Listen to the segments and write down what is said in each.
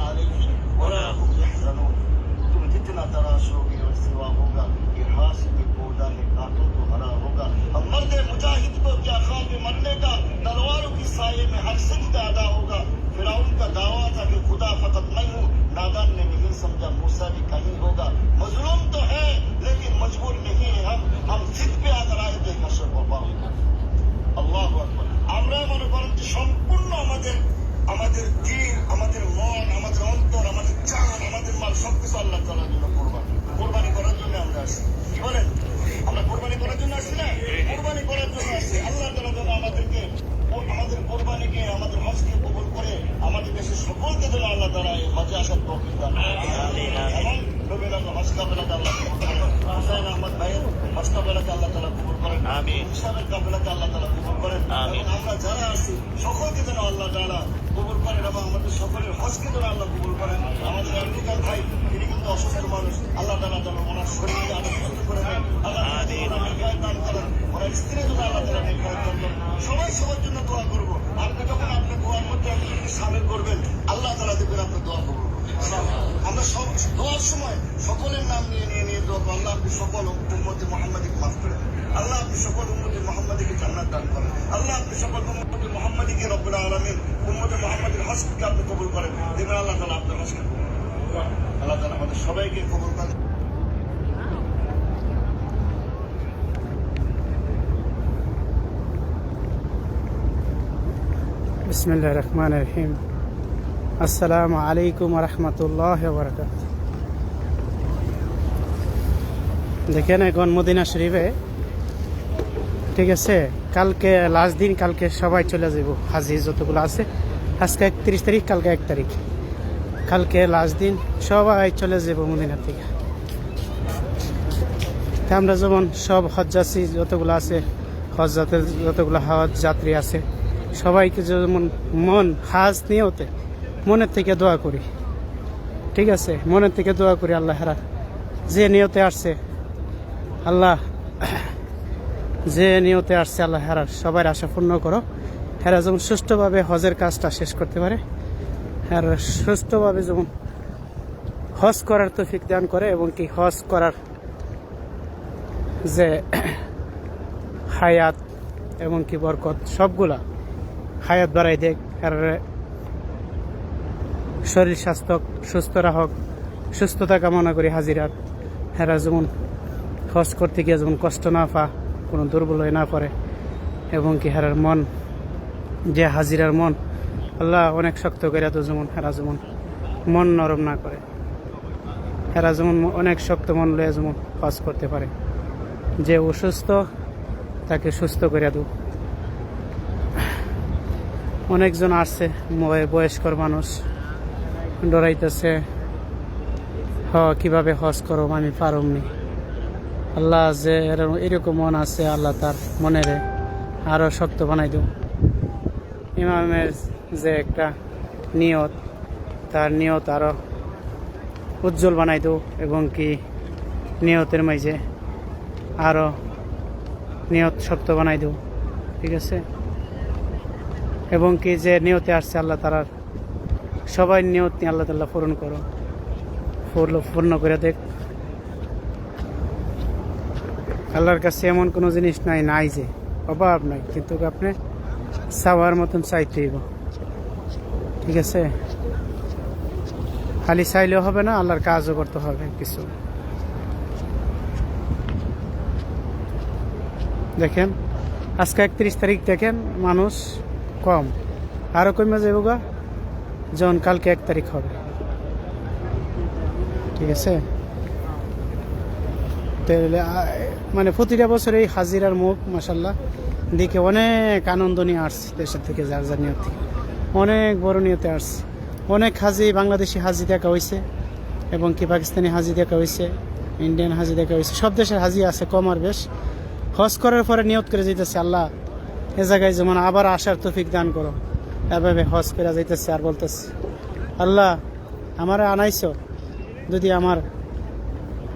عليهم ولا هم يحزنون तुम जितना तराशोगे और सिवा होगा ये हासिल पौधा है कांटों तो हरा होगा हम मर्द मुजाहिद को क्या ख्वाब मरने का तलवारों की साये में हर सिजदा अदा होगा फिरौन का दावा था कि खुदा फकत मैं हूँ नादान ने नहीं समझा मूसा भी कहीं होगा मजलूम तो है लेकिन मजबूर नहीं है हम जिद पे आकर आए थे हशर बाबा আল্লাহু আকবার আমরা মনে করেন যে সম্পূর্ণ আমাদের দিল আমাদের মন আমাদের অন্তর আমাদের জান আমাদের মাল সবকিছু আল্লাহ তাআলার জন্য কোরবানি করার জন্য আমরা আসি কি বলেন আমরা কোরবানি করার জন্য আসি না কোরবানি করার জন্য আসি আল্লাহ তাআলা যেন আমাদের কোরবানিকে আমাদের হজকে কবুল করে আমাদের দেশের সকলকে যেন আল্লাহ তাআলা এই হজে আসার তৌফিক দান এবং নবীর হজ কাফেলাকে আল্লাহ কবুল করেন হুসাইন আহমদ ভাইয়ের হজ কাফেলাকে আল্লাহ তাআলা কবুল করেন আমিন ইসলামের কাফেলাকে আল্লাহ তাআলা কবুল করেন আমিন আমরা যারা আছি সকলকে যেন আল্লাহ তাআলা কবুল করেন এবং আমাদের সকলের হজকে যেন আল্লাহ কবুল করেন আমাদের আমেরিকার ভাই তিনি কিন্তু অসুস্থ মানুষ আল্লাহ তাআলা যেন ওনার শরীরকে আরো সুস্থ করে দেন আল্লাহ তাআলা দান করেন ওনার স্ত্রী যেন আল্লাহ তাআলা নির্ধারণ করেন সবাই সবার জন্য দোয়া করবো আপনি যখন আপনার দোয়ার মধ্যে সামিল করবেন আল্লাহ তাআলা দেখবেন আপনার দোয়া কবুল আমরা সব দোয়ার সময় সকলের নাম নিয়ে দোয়া করবো আল্লাহ আপনি সকল উম্মতে মুহাম্মাদীকে মাফ করেন আল্লাহ আপনি সকল উম্মতে মুহাম্মাদীকে জান্নাত দান করেন আল্লাহ আপনি সকল উম্মতে মুহাম্মাদীকে রব্বুল আলামিন উম্মতে মুহাম্মাদীর হজকে আপনি কবুল করেন দেখবেন আল্লাহ তাআলা আপনার হজকে আল্লাহ তাআলা আমাদের সবাইকে কবুল করেন বিসমিল্লাহির রহমানির রহিম আসসালামু আলাইকুম ওয়া রাহমাতুল্লাহি ওয়া বারাকাতুহু দেখেন এখন মদিনা শরীফে ঠিক আছে কালকে লাস্ট দিন কালকে সবাই চলে যাব হাজি যতগুলো আছে আজকে 31 তারিখ কালকে 1 তারিখ কালকে লাস্ট দিন সবাই চলে যাব মদিনা থেকে আমরা যেমন সব হজ্জাসি যতগুলো আছে হজ্জাতের যতগুলো হজ যাত্রী আছে সবাইকে যেমন মন হাজ নিয়তে মনের থেকে দোয়া করি ঠিক আছে মনের থেকে দোয়া করি আল্লাহ হেরা যে নিয়তে আসছে আল্লাহ যে নিয়তে আসছে আল্লাহ হেরা সবার আশা পূর্ণ করো হেরা যেমন সুষ্ঠুভাবে হজের কাজটা শেষ করতে পারে হেরা সুষ্ঠুভাবে যেমন হজ করার তৌফিক দান করে এবং কি হজ করার যে হায়াত এবং কি বরকত সবগুলা হায়াত বাড়াই দেখ আর শরীর স্বাস্থ্য সুস্থ রাখক সুস্থতা কামনা করি হাজিরার হেরা যেমন হজ করতে গিয়ে যেমন কষ্ট না পা কোনো দুর্বল হয়ে না পড়ে এবং কি হেরার মন যে হাজিরার মন আল্লাহ অনেক শক্ত করে তো যেমন হেরা যেমন মন নরম না করে হেরা যেমন অনেক শক্ত মন লয়ে যেমন হজ করতে পারে যে অসুস্থ তাকে সুস্থ করে দেব অনেকজন আসছে বয়স্কর মানুষ ডরাইতেছে কিভাবে হজ করো আমি পারমনি আল্লাহ যে এরকম মন আছে আল্লাহ তার মনের আরো শক্ত বানাই দেব ইমামের যে একটা নিয়ত তার নিয়ত আরো উজ্জ্বল বানাই দেব এবং কি নিয়তের মাঝে আরো নিয়ত শক্ত বানাই দেব ঠিক আছে এবং কি যে নিয়তে আসছে আল্লাহ তাআলার সবাই নিয়ত নিয়ে আল্লাহ তাআলা পূরণ করো পূর্ণ করে দেখ আল্লাহর কাছে এমন কোনো জিনিস নাই যে অভাব নাই কিন্তু আপনি চাওয়ার মতন চাইতে হইব ঠিক আছে খালি চাইলেও হবে না আল্লাহর কাজও করতে হবে কিছু দেখেন আজকে 31 তারিখ দেখেন মানুষ কম আরো কমে যাবো গা যখন কালকে 1 তারিখ হবে ঠিক আছে মানে প্রতিটা বছর এই হাজিরার মুখ মাশাআল্লাহ দেখে অনেক আনন্দ নিয়ে আসছে দেশের থেকে যার যার নিয়ত থেকে অনেক বড় নিয়তে আসছে অনেক হাজি বাংলাদেশি হাজি দেখা হয়েছে এবং কি পাকিস্তানি হাজি দেখা হয়েছে ইন্ডিয়ান হাজি দেখা হয়েছে সব দেশের হাজি আছে কম আর বেশ হজ করার পরে নিয়ত করে যাইতেছে আল্লাহ এ জায়গায় যেমন আবার আসার তৌফিক দান করো এভাবে হজ করে যাইতেছে আর বলতেছে আল্লাহ আমার আনাইছো যদি আমার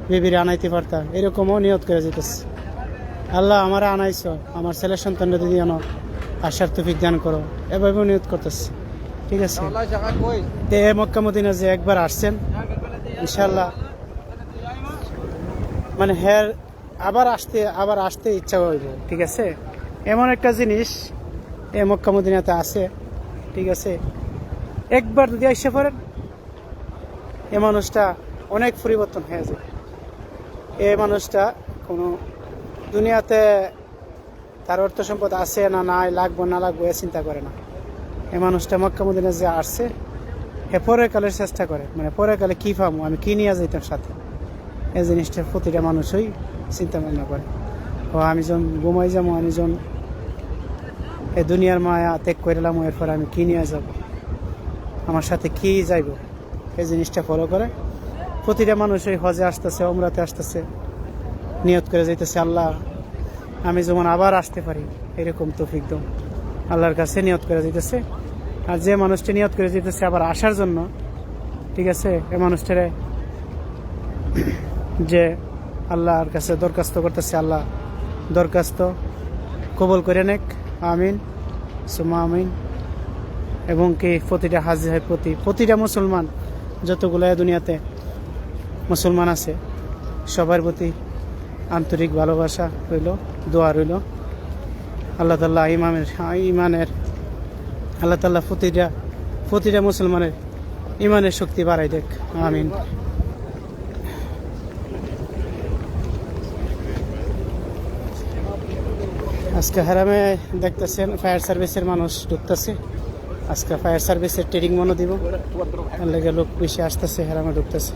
বেবিরে আনাইতে পারতাম এরকমও নিয়ত করে যেতেছে আল্লাহ আমার আনাইছো আমার ছেলে সন্তানরা যদি আসার তৌফিক দান করো এভাবেও নিয়ত করতেছে ঠিক আছে। তে মক্কা মদিনা যে একবার আসছেন ইনশাল্লাহ মানে হ্যাঁ আবার আসতে ইচ্ছা হইব, ঠিক আছে। এমন একটা জিনিস এ মক্কা মদিনাতে আছে, ঠিক আছে। একবার যদি এসে পড়েন এ মানুষটা অনেক পরিবর্তন হয়ে যায়। এ মানুষটা কোনো দুনিয়াতে তার অর্থ সম্পদ আছে না নাই, লাগবো না লাগবো এ চিন্তা করে না। এ মানুষটা মক্কা মদিনা যে আসছে এ পরের কালের চেষ্টা করে, মানে পরের কালে কী পাবো, আমি কী নিয়ে যাইতাম সাথে, এই জিনিসটা প্রতিটা মানুষই চিন্তা ভাবনা করে। ও আমি যখন ঘুমাই যাবো, আমি যখন এই দুনিয়ার মায়া ত্যাগ করলাম, এরপর আমি কী নিয়ে যাব, আমার সাথে কী যাইব, এই জিনিসটা ফলো করে প্রতিটা মানুষই হজে আসতেছে, ওমরাতে আসতেছে, নিয়ত করে যাইতেছে আল্লাহ আমি যেমন আবার আসতে পারি এরকম তৌফিক দাও, আল্লাহর কাছে নিয়ত করে দিতেছে। আর যে মানুষটি নিয়ত করে দিতেছে আবার আসার জন্য, ঠিক আছে, এই মানুষটারে যে আল্লাহর কাছে দরখাস্ত করতেছে, আল্লাহ দরখাস্ত কবুল করে নেক, আমিন সুমা আমিন। এবং কি প্রতিটা হাজির প্রতিটা মুসলমান যতগুলো দুনিয়াতে মুসলমান আছে সবার প্রতি আন্তরিক ভালোবাসা রইল, দোয়া রইল। আল্লাহ তাআলা ইমানের আল্লাহ তাআলা প্রতিটা মুসলমানের ইমানের শক্তি বাড়াই দেখ, আমিন। আজকে হারামে দেখতেছেন ফায়ার সার্ভিসের মানুষ ঢুকতেছে, আজকে ফায়ার সার্ভিসের ট্রেনিং মনে দিব, তার লেগে লোক বেশি আসতেছে, হারামে ঢুকতেছে,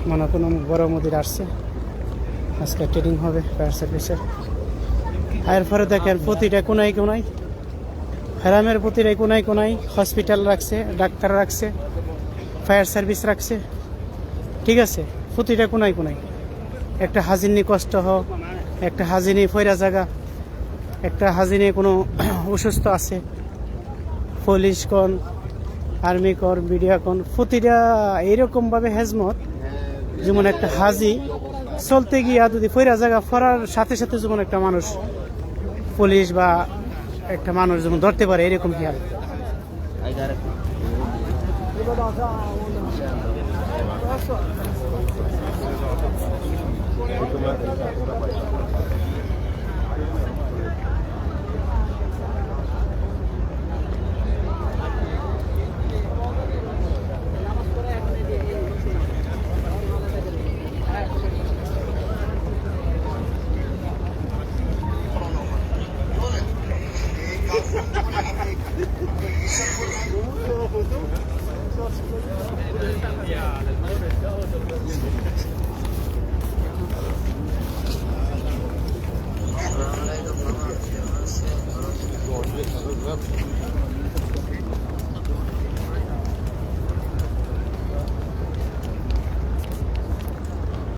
মনে কোনো বড় মন্দির আসছে, আজকে ট্রেনিং হবে ফায়ার সার্ভিসের। এরপরে দেখেন প্রতিটা কোনায় হারামের প্রতিটা কোনায় হসপিটাল রাখছে, ডাক্তার রাখছে, ফায়ার সার্ভিস রাখছে, ঠিক আছে। প্রতিটা কোনায় একটা হাজির কষ্ট হোক, একটা হাজিনি ফয়রা জায়গা, একটা হাজিনি কোনো অসুস্থ আছে, পুলিশ কোন, আর্মি কোন, মিডিয়া কোন, প্রতিটা এইরকমভাবে হেজমত, যেমন একটা হাজি চলতে গিয়া যদি ফয়রা জায়গা ফরার সাথে সাথে যেমন একটা মানুষ পুলিশ বা একটা মানুষ যেমন ধরতে পারে, এরকম খেয়াল।